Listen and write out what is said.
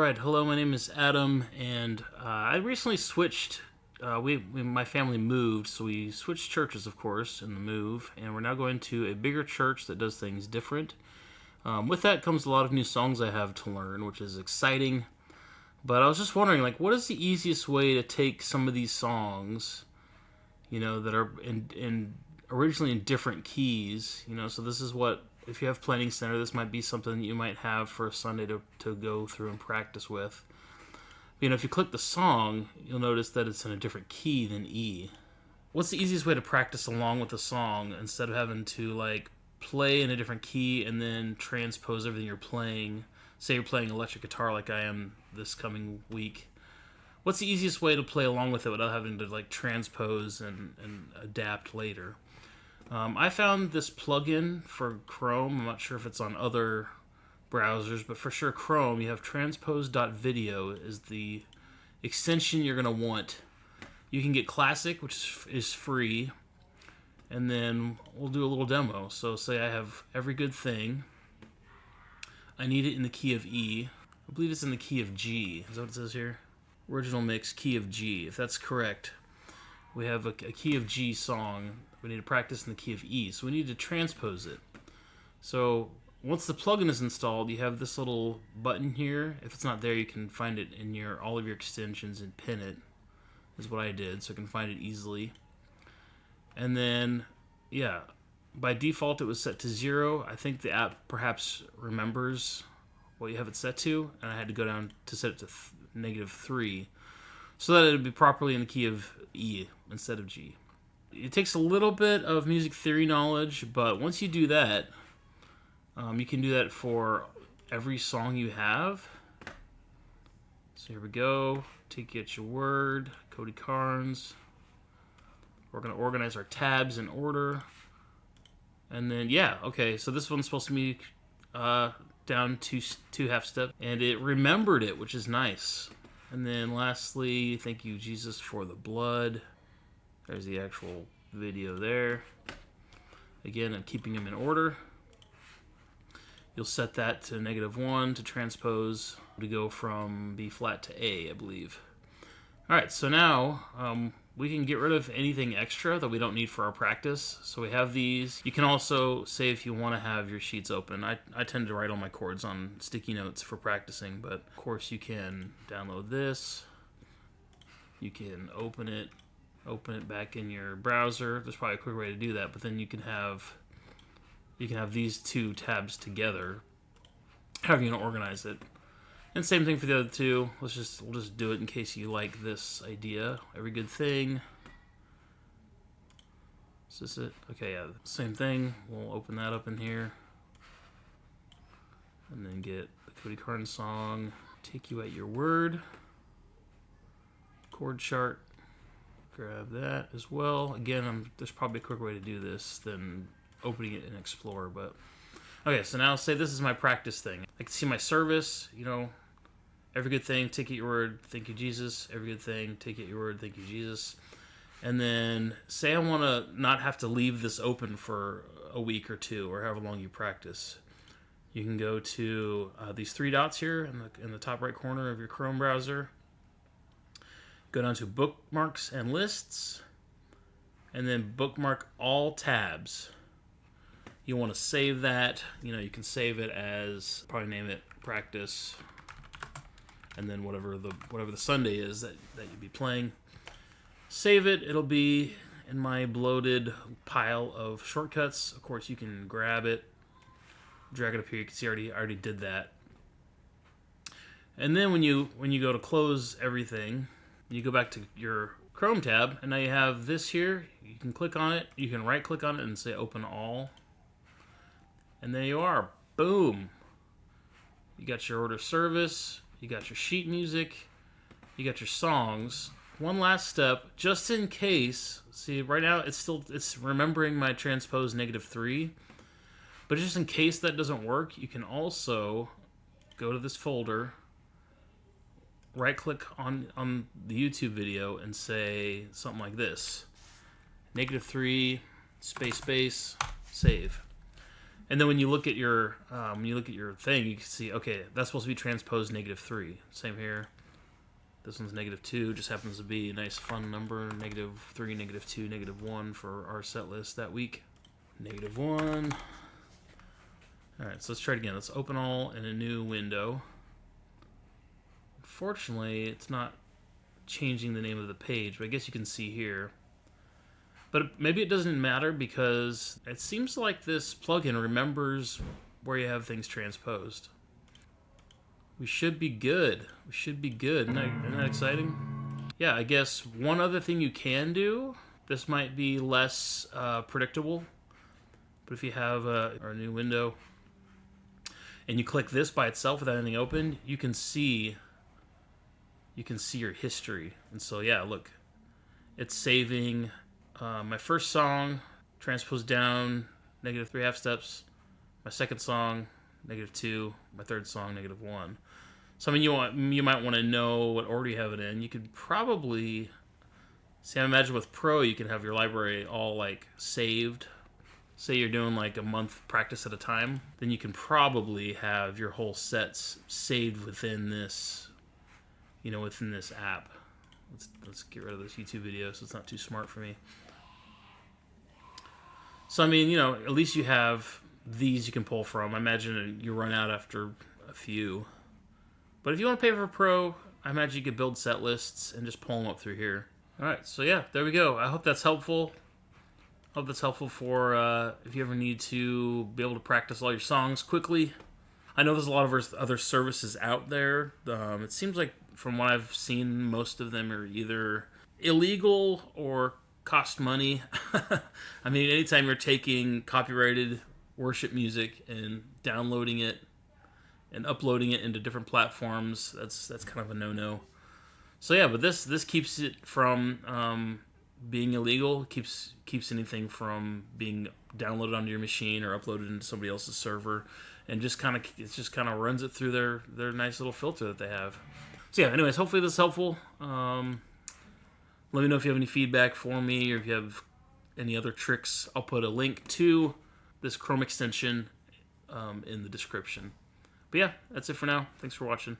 right, hello, my name is Adam, and I recently switched. My family moved, so we switched churches, of course, in the move, and we're now going to a bigger church that does things different. With that comes a lot of new songs I have to learn, which is exciting. But I was just wondering, what is the easiest way to take some of these songs, that are in originally in different keys, so this is what, if you have planning center, this might be something that you might have for a Sunday to go through and practice with. If you click the song, you'll notice that it's in a different key than E. What's the easiest way to practice along with the song instead of having to play in a different key and then transpose everything you're playing? Say you're playing electric guitar like I am this coming week. What's the easiest way to play along with it without having to transpose and adapt later? I found this plugin for Chrome. I'm not sure if it's on other browsers, but for sure Chrome, you have transpose.video is the extension you're going to want. You can get Classic, which is free, and then we'll do a little demo. So say I have Every Good Thing. I need it in the key of E. I believe it's in the key of G. Is that what it says here? Original mix, key of G. If that's correct, we have a key of G song. We need to practice in the key of E, so we need to transpose it. So once the plugin is installed, you have this little button here. If it's not there, you can find it in all of your extensions and pin it, is what I did, so I can find it easily. And then, by default it was set to 0. I think the app perhaps remembers what you have it set to, and I had to go down to set it to -3, so that it would be properly in the key of E instead of G. It takes a little bit of music theory knowledge, but once you do that, you can do that for every song you have. So here we go. Take It Your Word, Cody Carnes. We're going to organize our tabs in order. And then, okay, so this one's supposed to be down two half steps, and it remembered it, which is nice. And then lastly, thank you, Jesus, for the blood. There's the actual video there. Again, I'm keeping them in order. You'll set that to -1 to transpose to go from B flat to A, I believe. All right, so now we can get rid of anything extra that we don't need for our practice. So we have these. You can also say if you want to have your sheets open. I tend to write all my chords on sticky notes for practicing, but of course you can download this. You can open it back in your browser. There's probably a quick way to do that, but then you can have these two tabs together, however you want to organize it. And same thing for the other two. We'll just do it in case you like this idea. Every Good Thing. Is this it? Okay, yeah, same thing. We'll open that up in here. And then get the Cody Carnes song, Take You at Your Word. Chord chart. Grab that as well. Again, there's probably a quicker way to do this than opening it in Explorer, but okay, so now say this is my practice thing. I can see my service, Every Good Thing, Take It Your Word, thank you, Jesus. Every Good Thing, Take It Your Word, thank you, Jesus. And then say I want to not have to leave this open for a week or two, or however long you practice. You can go to these three dots here in the top right corner of your Chrome browser. Go down to Bookmarks and Lists, and then bookmark all tabs. You want to save that. You can save it as, probably name it Practice, and then whatever the Sunday is that you'd be playing. Save it. It'll be in my bloated pile of shortcuts. Of course, you can grab it, drag it up here. You can see I already did that. And then when you go to close everything, you go back to your Chrome tab, and now you have this here. You can click on it. You can right-click on it and say Open All. And there you are. Boom. You got your order service. You got your sheet music. You got your songs. One last step, just in case. See, right now it's remembering my transpose -3. But just in case that doesn't work, you can also go to this folder, right-click on the YouTube video, and say something like this: -3 space save. And then when you look at your thing, you can see, okay, that's supposed to be transposed -3. Same here. This one's -2. Just happens to be a nice fun number. -3, -2, -1 for our set list that week. -1. All right, so let's try it again. Let's open all in a new window. Unfortunately, it's not changing the name of the page, but I guess you can see here. But maybe it doesn't matter because it seems like this plugin remembers where you have things transposed. We should be good. We should be good. Isn't that exciting? Yeah, I guess one other thing you can do, this might be less predictable, but if you have our new window and you click this by itself without anything open, you can see your history. And so yeah, look, it's saving my first song, transposed down, -3/2 steps. My second song, -2. My third song, -1. So I mean, you might want to know what order you have it in. You could probably see. I imagine with Pro, you can have your library all like saved. Say you're doing like a month practice at a time, then you can probably have your whole sets saved within this, within this app. Let's get rid of this YouTube video so it's not too smart for me. So I mean, at least you have these you can pull from. I imagine you run out after a few. But if you want to pay for Pro, I imagine you could build set lists and just pull them up through here. All right, so yeah, there we go. I hope that's helpful. Hope that's helpful for if you ever need to be able to practice all your songs quickly. I know there's a lot of other services out there. It seems like from what I've seen, most of them are either illegal or cost money. I mean, anytime you're taking copyrighted worship music and downloading it and uploading it into different platforms, that's kind of a no-no. So yeah, but this keeps it from being illegal, keeps anything from being downloaded onto your machine or uploaded into somebody else's server, and just kind of runs it through their nice little filter that they have. So yeah, anyways, hopefully this is helpful. Let me know if you have any feedback for me or if you have any other tricks. I'll put a link to this Chrome extension in the description. But yeah, that's it for now. Thanks for watching.